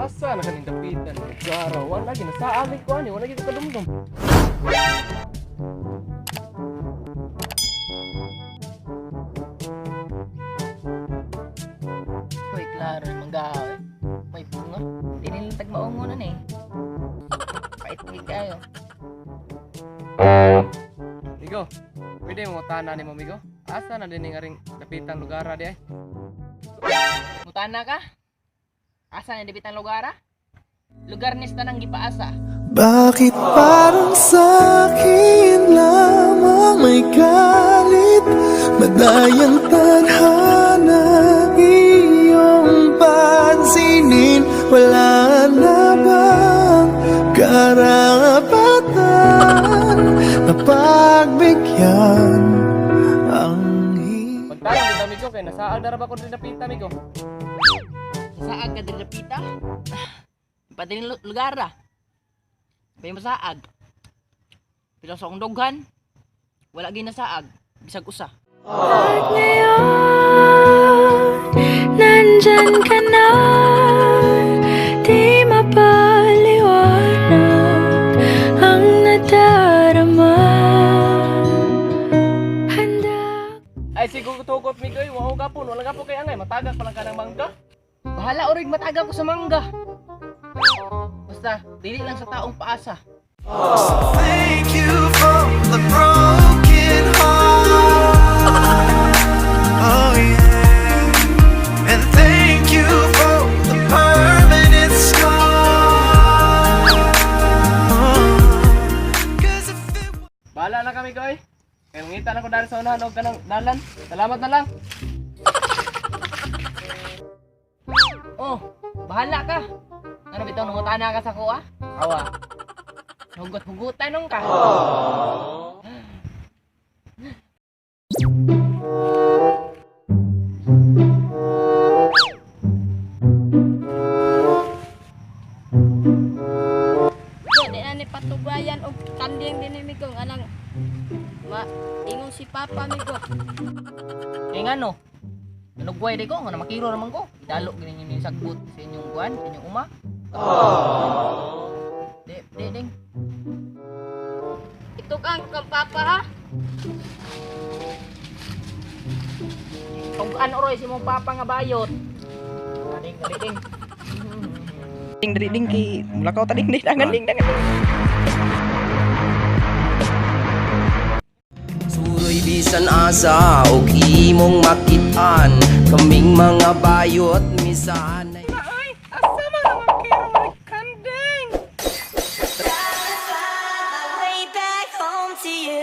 Asa na kaning dapitan? Gara, wala lagi na sa ali ko ani, wala lagi ko kadumdum. Hoy, klaro manggaw eh. May bunga. Hindi nila tagmaungunan eh. Pait kayo. Migo, pwede mo tana ni mo, Migo? Asa na din nga ring dapitan lugar di ay? Mutana ka? Asa na dibitang lugar ah? Lugar ni tanang gipaasa. Bakit parang sa'kin lamang may galit? Madayang tadhana iyong pansinin. Wala na bang karapatan na pagbigyan ang Pagtalang din Migo kay nasaag na ra ba ko din dapitan, Migo? Saag ka din napita? Pati ni lugar ah. Pay masaag. Pero sa akong doghan, wala ginasaag. Bisag usa. At ngayon, nandyan ka na, di mapaliwanag ang nadarama. Handa. Ay siguro tukot Migo, wow gapon, wala gapon kay angay, matagak pa lang ka ng mangga. Bahala orig mataga ko sa mangga. Basta, dili lang sa taong paasa. Thank you for the broken heart. Oh yeah. And thank you for the permanent scar. Cause if it Bahala na kami, Migo. Kaya ngita na ko dahil sa unahan, huwag ka ng dalan. Salamat na lang. Oh, bahala ka. Ano bitaw nungutana ka sa kuha? Awa. Hugot-hugutan nung ka. Di na ni patubayan og kanding din mi kong anang ingong si Papa mi ko. Eh nga no? Nanugway di ko, nga makiro naman ko. Idalo gini yung sagbot sa inyong buwan, sa inyong uma. Ding. Ito kang Papa ha. Kung ano roy si mong papa nga bayot. Ding. Ding ki. Mula ka ding dangan. Suroy bisan asa o imong makitaan kaming mga bayot misan ay Way back home to you.